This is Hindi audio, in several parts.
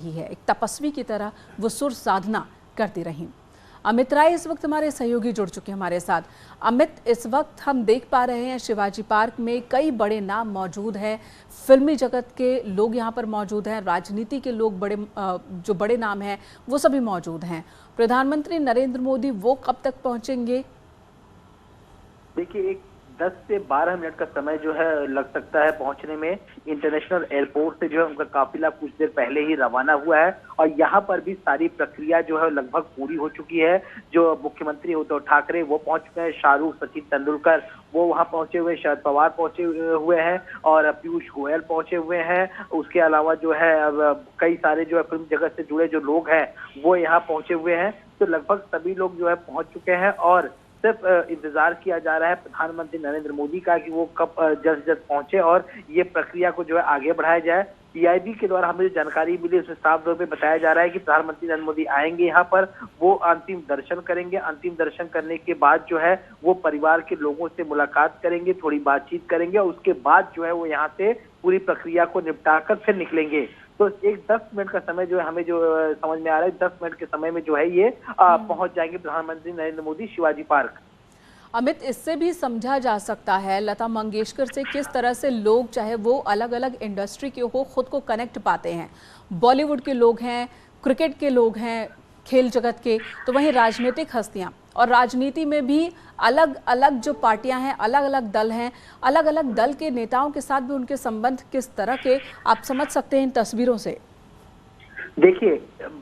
ही है। एक तपस्वी की तरह वो सुर साधना करती रहीं। अमित राय इस वक्त हमारे सहयोगी जुड़ चुके हैं हमारे साथ। अमित, इस वक्त हम देख पा रहे हैं शिवाजी पार्क में कई बड़े नाम मौजूद हैं, फिल्मी जगत के लोग यहाँ पर मौजूद हैं, राजनीति के लोग जो बड़े नाम हैं वो सभी मौजूद हैं। प्रधानमंत्री नरेंद्र मोदी वो कब तक पहुंचेंगे? देखिए, 10 से 12 मिनट का समय जो है लग सकता है पहुंचने में। इंटरनेशनल एयरपोर्ट से जो है उनका काफिला कुछ देर पहले ही रवाना हुआ है और यहाँ पर भी सारी प्रक्रिया जो है लगभग पूरी हो चुकी है। जो मुख्यमंत्री उद्धव ठाकरे वो पहुंच चुके हैं, शाहरुख, सचिन तेंदुलकर वो वहां पहुंचे हुए, शरद पवार पहुंचे हुए हैं और पीयूष गोयल पहुंचे हुए हैं। उसके अलावा जो है कई सारे जो है फिल्म जगत से जुड़े जो लोग हैं वो यहाँ पहुंचे हुए हैं। तो लगभग सभी लोग जो है पहुंच चुके हैं और सिर्फ इंतजार किया जा रहा है प्रधानमंत्री नरेंद्र मोदी का कि वो कब जल्द से जल्द पहुंचे और ये प्रक्रिया को जो है आगे बढ़ाया जाए। पीआईबी के द्वारा हमें जो जानकारी मिली उसमें साफ तौर पे बताया जा रहा है कि प्रधानमंत्री नरेंद्र मोदी आएंगे यहाँ पर, वो अंतिम दर्शन करेंगे। अंतिम दर्शन करने के बाद जो है वो परिवार के लोगों से मुलाकात करेंगे, थोड़ी बातचीत करेंगे और उसके बाद जो है वो यहाँ से पूरी प्रक्रिया को निपटाकर फिर निकलेंगे। तो एक 10 मिनट का समय जो है हमें जो समझ में आ रहा है, 10 मिनट के समय में जो है ये पहुंच जाएंगे प्रधानमंत्री नरेंद्र मोदी शिवाजी पार्क। अमित, इससे भी समझा जा सकता है लता मंगेशकर से किस तरह से लोग, चाहे वो अलग अलग इंडस्ट्री के हो, खुद को कनेक्ट पाते हैं। बॉलीवुड के लोग हैं, क्रिकेट के लोग हैं, खेल जगत के, तो वहीं राजनीतिक हस्तियां, और राजनीति में भी अलग अलग जो पार्टियां हैं, अलग अलग दल हैं, अलग अलग दल के नेताओं के साथ भी उनके संबंध किस तरह के आप समझ सकते हैं इन तस्वीरों से। देखिए,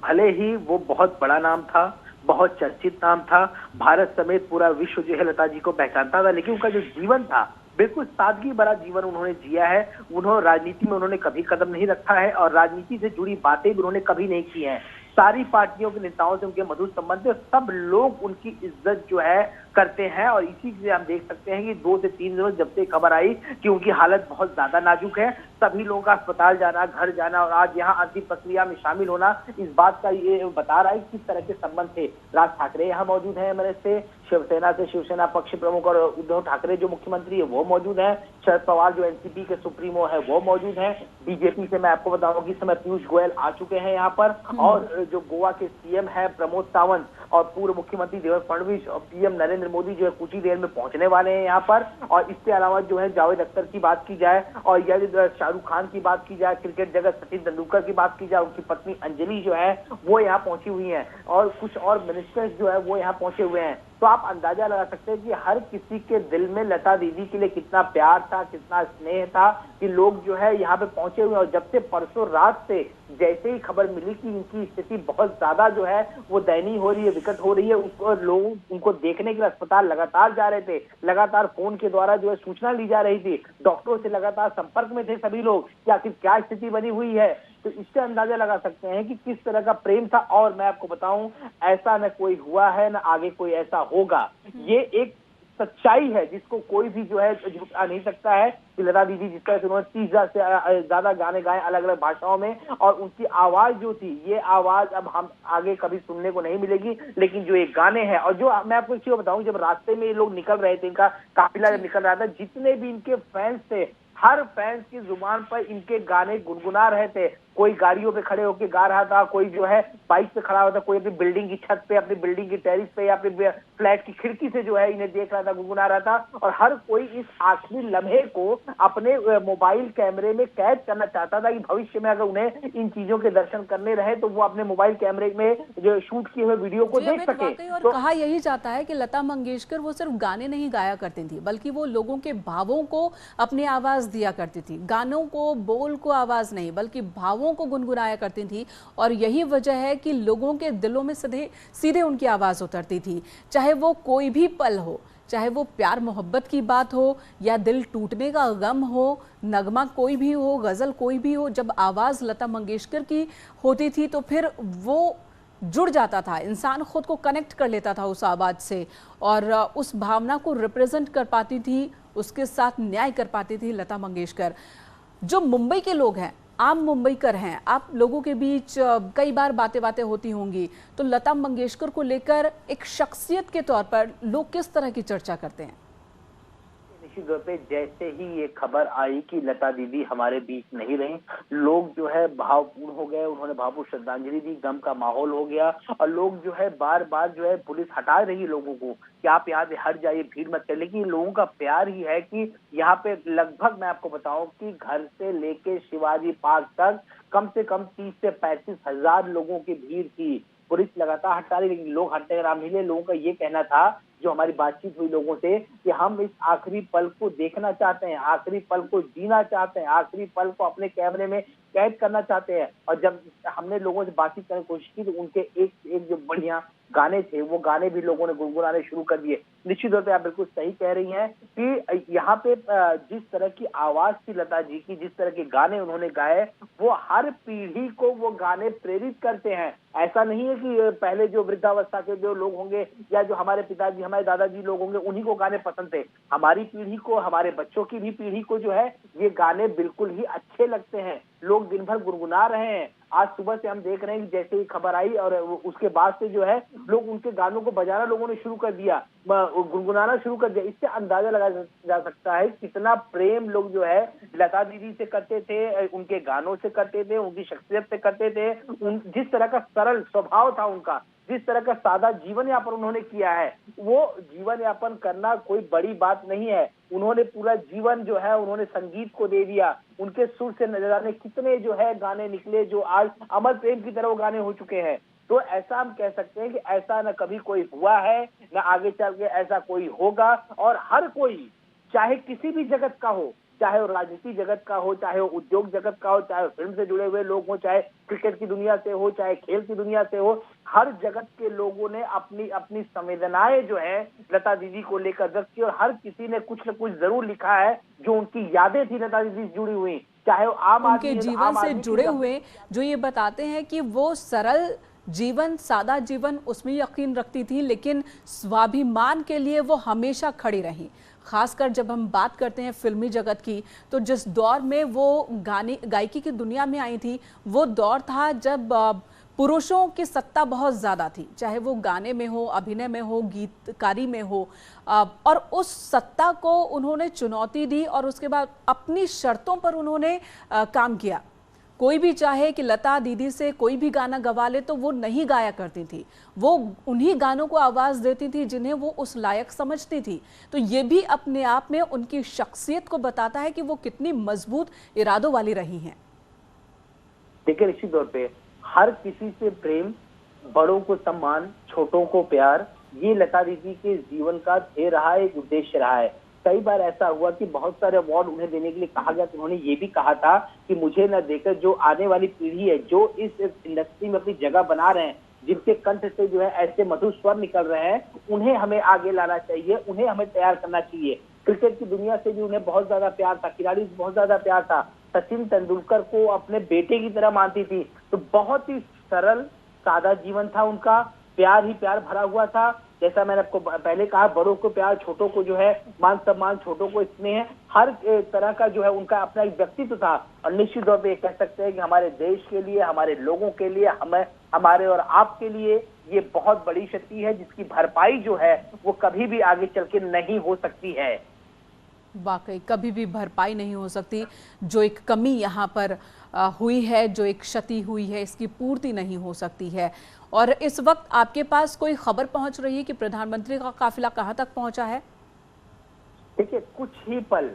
भले ही वो बहुत बड़ा नाम था, बहुत चर्चित नाम था, भारत समेत पूरा विश्व जो है लता जी को पहचानता था, लेकिन उनका जो जीवन था बिल्कुल सादगी भरा जीवन उन्होंने जिया है। उन्होंने राजनीति में उन्होंने कभी कदम नहीं रखा है और राजनीति से जुड़ी बातें भी उन्होंने कभी नहीं की हैं। सारी पार्टियों के नेताओं से उनके मधुर संबंध है, सब लोग उनकी इज्जत जो है करते हैं और इसी से हम देख सकते हैं कि 2 से 3 दिनों जब से खबर आई कि उनकी हालत बहुत ज्यादा नाजुक है, सभी लोगों का अस्पताल जाना, घर जाना और आज यहाँ अंतिम प्रक्रिया में शामिल होना इस बात का ये बता रहा है किस तरह के संबंध थे। राज ठाकरे यहाँ मौजूद है हमारे से, शिवसेना से शिवसेना पक्ष प्रमुख और उद्धव ठाकरे जो मुख्यमंत्री है वो मौजूद है, शरद पवार जो एनसीपी के सुप्रीमो है वो मौजूद है, बीजेपी से मैं आपको बताऊं कि इस समय पीयूष गोयल आ चुके हैं यहाँ पर और जो गोवा के सीएम है प्रमोद सावंत और पूर्व मुख्यमंत्री देवेंद्र फडणवीस और पीएम नरेंद्र मोदी जो है कुछ ही देर में पहुंचने वाले हैं यहाँ पर। और इसके अलावा जो है जावेद अख्तर की बात की जाए और या शाहरुख खान की बात की जाए, क्रिकेट जगत सचिन तेंदुलकर की बात की जाए, उनकी पत्नी अंजलि जो है वो यहाँ पहुंची हुई है और कुछ और मिनिस्टर्स जो है वो यहाँ पहुंचे हुए हैं। तो आप अंदाजा लगा सकते हैं कि हर किसी के दिल में लता दीदी के लिए कितना प्यार था, कितना स्नेह था कि लोग जो है यहाँ पे पहुंचे हुए हैं। और जब से परसों रात से जैसे ही खबर मिली कि इनकी स्थिति बहुत ज्यादा जो है वो दयनीय हो रही है, विकट हो रही है, उसको लोग उनको देखने के लिए अस्पताल लगातार जा रहे थे, लगातार फोन के द्वारा जो है सूचना ली जा रही थी, डॉक्टरों से लगातार संपर्क में थे सभी लोग कि आखिर क्या स्थिति बनी हुई है। तो इससे अंदाजा लगा सकते हैं कि किस तरह का प्रेम था। और मैं आपको बताऊं, ऐसा न कोई हुआ है न आगे कोई ऐसा होगा। ये एक सच्चाई है जिसको कोई भी जो है झुठा नहीं सकता है कि लता दीदी जिस तरह से उन्होंने 30,000 से ज्यादा गाने गाए अलग अलग भाषाओं में और उनकी आवाज जो थी, ये आवाज अब हम आगे कभी सुनने को नहीं मिलेगी। लेकिन जो ये गाने हैं और जो मैं आपको एक चीज बताऊं, जब रास्ते में ये लोग निकल रहे थे, इनका काफिला जब निकल रहा था, जितने भी इनके फैंस थे हर फैंस की जुबान पर इनके गाने गुनगुना रहे थे। कोई गाड़ियों पे खड़े होकर गा रहा था, कोई जो है बाइक पे खड़ा होता, कोई अपनी बिल्डिंग की छत पे, अपनी बिल्डिंग की टेरिस पे या अपने फ्लैट की खिड़की से जो है इन्हें देख रहा था, गुनगुना रहा था। और हर कोई इस आखिरी लम्हे को अपने मोबाइल कैमरे में कैद करना चाहता था कि भविष्य में अगर उन्हें इन चीजों के दर्शन करने रहे तो वो अपने मोबाइल कैमरे में जो शूट किए हुए वीडियो को देख सके। और कहा यही जाता है कि लता मंगेशकर वो सिर्फ गाने नहीं गाया करती थी, बल्कि वो लोगों के भावों को अपनी आवाज दिया करती थी। गानों को, बोल को आवाज नहीं बल्कि भावों को गुनगुनाया करती थी और यही वजह है कि लोगों के दिलों में सीधे उनकी आवाज उतरती थी। चाहे वो कोई भी पल हो, चाहे वो प्यार मोहब्बत की बात हो या दिल टूटने का गम हो, नगमा कोई भी हो, गजल कोई भी हो, जब आवाज लता मंगेशकर की होती थी तो फिर वो जुड़ जाता था, इंसान खुद को कनेक्ट कर लेता था उस आवाज से और उस भावना को रिप्रेजेंट कर पाती थी, उसके साथ न्याय कर पाती थी लता मंगेशकर। जो मुंबई के लोग हैं, आम मुंबईकर हैं, आप लोगों के बीच कई बार बातें होती होंगी, तो लता मंगेशकर को लेकर एक शख्सियत के तौर पर लोग किस तरह की चर्चा करते हैं? निश्चित तौर पे जैसे ही ये खबर आई कि लता दीदी हमारे बीच नहीं रही, लोग जो है भावपूर्ण हो गए, उन्होंने भावपूर्ण श्रद्धांजलि दी, गम का माहौल हो गया और लोग जो है बार बार जो है पुलिस हटा रही है लोगों को कि आप यहाँ से हट जाइए, भीड़ मत करिए। लेकिन लोगों का प्यार ही है कि यहाँ पे लगभग मैं आपको बताऊं कि घर से लेके शिवाजी पार्क तक कम से कम 30 से 35 हजार लोगों की भीड़ थी। पुलिस लगातार हटा रही, लेकिन लोग हटने का नाम नहीं ले। लोगों का ये कहना था, जो हमारी बातचीत हुई लोगों से, कि हम इस आखिरी पल को देखना चाहते हैं, आखिरी पल को जीना चाहते हैं, आखिरी पल को अपने कैमरे में कैद करना चाहते हैं। और जब हमने लोगों से बातचीत करने की कोशिश की तो उनके एक जो बढ़िया गाने थे, वो गाने भी लोगों ने गुनगुनाने शुरू कर दिए। निश्चित तौर पे आप बिल्कुल सही कह रही हैं कि यहाँ पे जिस तरह की आवाज थी लता जी की, जिस तरह के गाने उन्होंने गाए, वो हर पीढ़ी को वो गाने प्रेरित करते हैं। ऐसा नहीं है कि पहले जो वृद्धावस्था के जो लोग होंगे या जो हमारे पिताजी, हमारे दादाजी लोग होंगे, उन्हीं को गाने पसंद थे। हमारी पीढ़ी को, हमारे बच्चों की भी पीढ़ी को जो है ये गाने बिल्कुल ही अच्छे लगते हैं। लोग दिन भर गुनगुना रहे हैं। आज सुबह से हम देख रहे हैं कि जैसे ही खबर आई और उसके बाद से जो है लोग उनके गानों को बजाना लोगों ने शुरू कर दिया, गुनगुनाना शुरू कर दिया। इससे अंदाजा लगाया जा सकता है कितना प्रेम लोग जो है लता दीदी से करते थे, उनके गानों से करते थे, उनकी शख्सियत से करते थे। जिस तरह का सरल स्वभाव था उनका, जिस तरह का सादा जीवन यापन उन्होंने किया है, वो जीवन यापन करना कोई बड़ी बात नहीं है। उन्होंने पूरा जीवन जो है उन्होंने संगीत को दे दिया। उनके सुर से न जाने कितने जो है गाने निकले, जो आज अमर प्रेम की तरह वो गाने हो चुके हैं। तो ऐसा हम कह सकते हैं कि ऐसा न कभी कोई हुआ है, न आगे चल के ऐसा कोई होगा। और हर कोई, चाहे किसी भी जगत का हो, चाहे वो राजनीति जगत का हो, चाहे वो उद्योग जगत का हो, चाहे फिल्म से जुड़े हुए लोग हो, चाहे क्रिकेट की दुनिया से हो, चाहे खेल की दुनिया से हो, हर जगत के लोगों ने अपनी अपनी संवेदनाएं जो है लता दीदी को लेकर व्यक्त की। और हर किसी ने कुछ न कुछ जरूर लिखा है जो उनकी यादें थी लता दीदी से जुड़ी हुई, चाहे वो आम उनके आदमी, जीवन से जुड़े हुए, जो ये बताते हैं कि वो सरल जीवन, सादा जीवन, उसमें यकीन रखती थी, लेकिन स्वाभिमान के लिए वो हमेशा खड़ी रही। खासकर जब हम बात करते हैं फिल्मी जगत की, तो जिस दौर में वो गायकी की दुनिया में आई थी, वो दौर था जब पुरुषों की सत्ता बहुत ज़्यादा थी, चाहे वो गाने में हो, अभिनय में हो, गीतकारी में हो। और उस सत्ता को उन्होंने चुनौती दी और उसके बाद अपनी शर्तों पर उन्होंने काम किया। कोई भी चाहे कि लता दीदी से कोई भी गाना गवा ले तो वो नहीं गाया करती थी, वो उन्हीं गानों को आवाज़ देती थी जिन्हें वो उस लायक समझती थी। तो ये भी अपने आप में उनकी शख्सियत को बताता है कि वो कितनी मजबूत इरादों वाली रही हैं। देखिए, निश्चित तौर पे हर किसी से प्रेम, बड़ों को सम्मान, छोटों को प्यार, ये लता दीदी के जीवन का ध्येय रहा है, एक उद्देश्य रहा है। कई बार ऐसा हुआ कि बहुत सारे अवार्ड उन्हें देने के लिए कहा गया, तो उन्होंने ये भी कहा था कि मुझे न देकर जो आने वाली पीढ़ी है, जो इस इंडस्ट्री में अपनी जगह बना रहे हैं, जिनके कंठ से जो है ऐसे मधुर स्वर निकल रहे हैं, उन्हें हमें आगे लाना चाहिए, उन्हें हमें तैयार करना चाहिए। क्रिकेट की दुनिया से भी उन्हें बहुत ज्यादा प्यार था, खिलाड़ी से बहुत ज्यादा प्यार था। सचिन तेंदुलकर को अपने बेटे की तरह मानती थी। तो बहुत ही सरल सादा जीवन था उनका, प्यार ही प्यार भरा हुआ था। जैसा मैंने आपको पहले कहा, बड़ों को प्यार, छोटों को जो है मान सम्मान, छोटों को स्नेह, हर तरह का जो है उनका अपना एक व्यक्तित्व था। और निश्चित तौर पे कह सकते हैं कि हमारे देश के लिए, हमारे लोगों के लिए, हमारे और आपके लिए ये बहुत बड़ी क्षति है, जिसकी भरपाई जो है वो कभी भी आगे चल के नहीं हो सकती है। वाकई कभी भी भरपाई नहीं हो सकती। जो एक कमी यहाँ पर हुई है, जो एक क्षति हुई है, इसकी पूर्ति नहीं हो सकती है। और इस वक्त आपके पास कोई खबर पहुंच रही है कि प्रधानमंत्री का काफिला कहां तक पहुंचा है? देखिए, कुछ ही पल,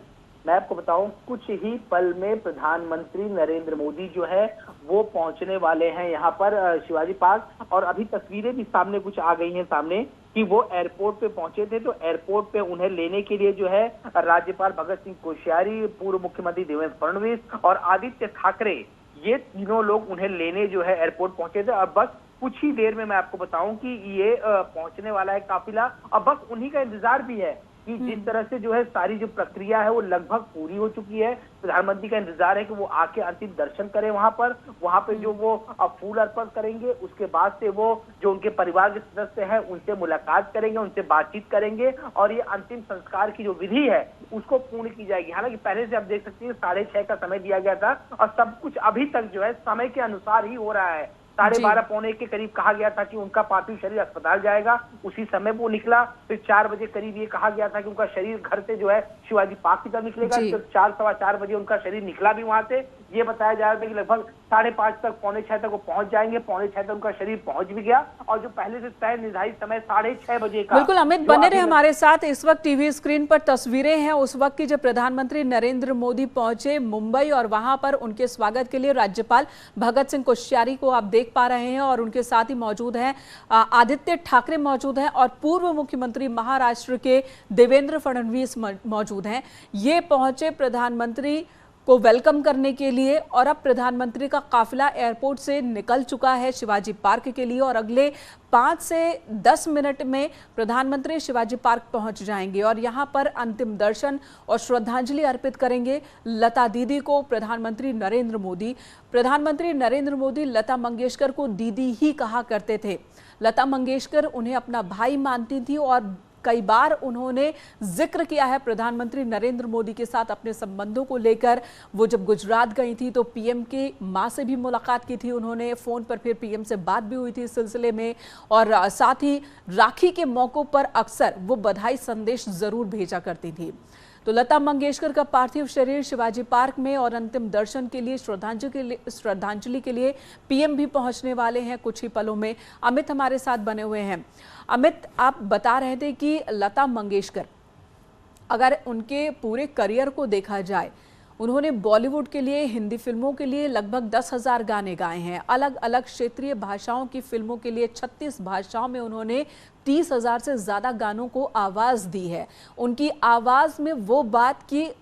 मैं आपको बताऊं, कुछ ही पल में प्रधानमंत्री नरेंद्र मोदी जो है वो पहुंचने वाले हैं यहाँ पर शिवाजी पार्क। और अभी तस्वीरें भी सामने कुछ आ गई हैं सामने कि वो एयरपोर्ट पे पहुंचे थे। तो एयरपोर्ट पे उन्हें लेने के लिए जो है राज्यपाल भगत सिंह कोश्यारी, पूर्व मुख्यमंत्री देवेंद्र फडणवीस और आदित्य ठाकरे, ये तीनों लोग उन्हें लेने जो है एयरपोर्ट पहुंचे थे। और बस कुछ ही देर में मैं आपको बताऊं कि ये पहुंचने वाला है काफिला। और बस उन्हीं का इंतजार भी है कि जिस तरह से जो है सारी जो प्रक्रिया है वो लगभग पूरी हो चुकी है। प्रधानमंत्री का इंतजार है कि वो आके अंतिम दर्शन करें वहां पे जो वो फूल अर्पण करेंगे। उसके बाद से वो जो उनके परिवार के सदस्य हैं उनसे मुलाकात करेंगे, उनसे बातचीत करेंगे और ये अंतिम संस्कार की जो विधि है उसको पूर्ण की जाएगी। हालांकि पहले से आप देख सकते हैं 6:30 का समय दिया गया था और सब कुछ अभी तक जो है समय के अनुसार ही हो रहा है। 12:30 पौने 1 के करीब कहा गया था कि उनका पार्थिव शरीर अस्पताल जाएगा, उसी समय वो निकला। फिर 4 बजे करीब ये कहा गया था कि उनका शरीर घर से जो है शिवाजी पार्क की तरफ निकलेगा। फिर 4 सवा 4 बजे उनका शरीर निकला भी वहां से। ये बताया जा रहा था कि लगभग 5:30 तक, पौने 6 तक वो पहुंच जाएंगे। पौने 6 तक उनका शरीर पहुंच भी गया और जो पहले से तय निर्धारित समय 6:30 बजे का। बिल्कुल अमित, बने रहे हमारे साथ। इस वक्त टीवी स्क्रीन पर तस्वीरें हैं उस वक्त की जब प्रधानमंत्री नरेंद्र मोदी पहुंचे मुंबई और वहां पर उनके स्वागत के लिए राज्यपाल भगत सिंह कोश्यारी को आप देख पा रहे हैं और उनके साथ ही मौजूद हैं आदित्य ठाकरे मौजूद हैं और पूर्व मुख्यमंत्री महाराष्ट्र के देवेंद्र फडणवीस मौजूद हैं। ये पहुंचे प्रधानमंत्री को वेलकम करने के लिए और अब प्रधानमंत्री का काफिला एयरपोर्ट से निकल चुका है शिवाजी पार्क के लिए और अगले 5 से 10 मिनट में प्रधानमंत्री शिवाजी पार्क पहुंच जाएंगे और यहां पर अंतिम दर्शन और श्रद्धांजलि अर्पित करेंगे लता दीदी को। प्रधानमंत्री नरेंद्र मोदी लता मंगेशकर को दीदी ही कहा करते थे। लता मंगेशकर उन्हें अपना भाई मानती थी और कई बार उन्होंने जिक्र किया है प्रधानमंत्री नरेंद्र मोदी के साथ अपने संबंधों को लेकर। वो जब गुजरात गई थी तो पीएम की मां से भी मुलाकात की थी उन्होंने फोन पर, फिर पीएम से बात भी हुई थी इस सिलसिले में और साथ ही राखी के मौकों पर अक्सर वो बधाई संदेश जरूर भेजा करती थी। तो लता मंगेशकर का पार्थिव शरीर शिवाजी पार्क में और अंतिम दर्शन के लिए, श्रद्धांजलि के लिए पीएम भी पहुंचने वाले हैं कुछ ही पलों में। अमित हमारे साथ बने हुए हैं। अमित, आप बता रहे थे कि लता मंगेशकर, अगर उनके पूरे करियर को देखा जाए, उन्होंने बॉलीवुड के लिए, हिंदी फिल्मों के लिए लगभग 10,000 गाने गाए हैं। अलग अलग क्षेत्रीय भाषाओं की फिल्मों के लिए 36 भाषाओं में उन्होंने 30,000 से ज़्यादा गानों को आवाज़ दी है। उनकी आवाज़ में वो बात कि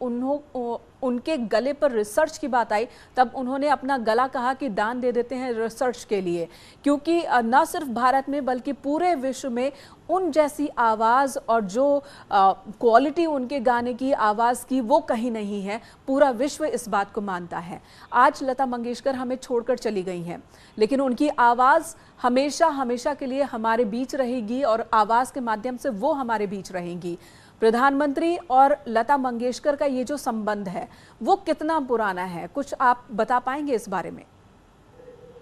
उनके गले पर रिसर्च की बात आई, तब उन्होंने अपना गला कहा कि दान दे देते हैं रिसर्च के लिए, क्योंकि न सिर्फ भारत में बल्कि पूरे विश्व में उन जैसी आवाज़ और जो क्वालिटी उनके गाने की, आवाज़ की, वो कहीं नहीं है। पूरा विश्व इस बात को मानता है। आज लता मंगेशकर हमें छोड़कर चली गई हैं, लेकिन उनकी आवाज़ हमेशा हमेशा के लिए हमारे बीच रहेगी और आवाज़ के माध्यम से वो हमारे बीच रहेंगी। प्रधानमंत्री और लता मंगेशकर का ये जो संबंध है वो कितना पुराना है, कुछ आप बता पाएंगे इस बारे में?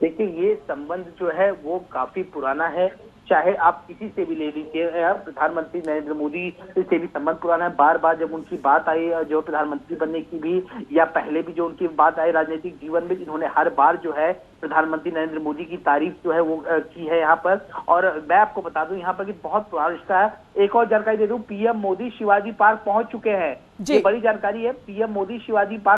देखिए, ये संबंध जो है वो काफी पुराना है। चाहे आप किसी से भी ले लीजिए, प्रधानमंत्री नरेंद्र मोदी से भी संबंध पुराना है। बार बार जब उनकी बात आई जो प्रधानमंत्री बनने की भी, या पहले भी जो उनकी बात आई राजनीतिक जीवन में, इन्होंने हर बार जो है प्रधानमंत्री नरेंद्र मोदी की तारीफ जो है वो की है यहाँ पर। और मैं आपको बता दूं यहाँ पर कि बहुत पुराना रिश्ता है। एक और जानकारी दे दूं, पीएम मोदी शिवाजी पार्क पहुंच चुके हैं। ये बड़ी जानकारी है। PM Modi Shivaji park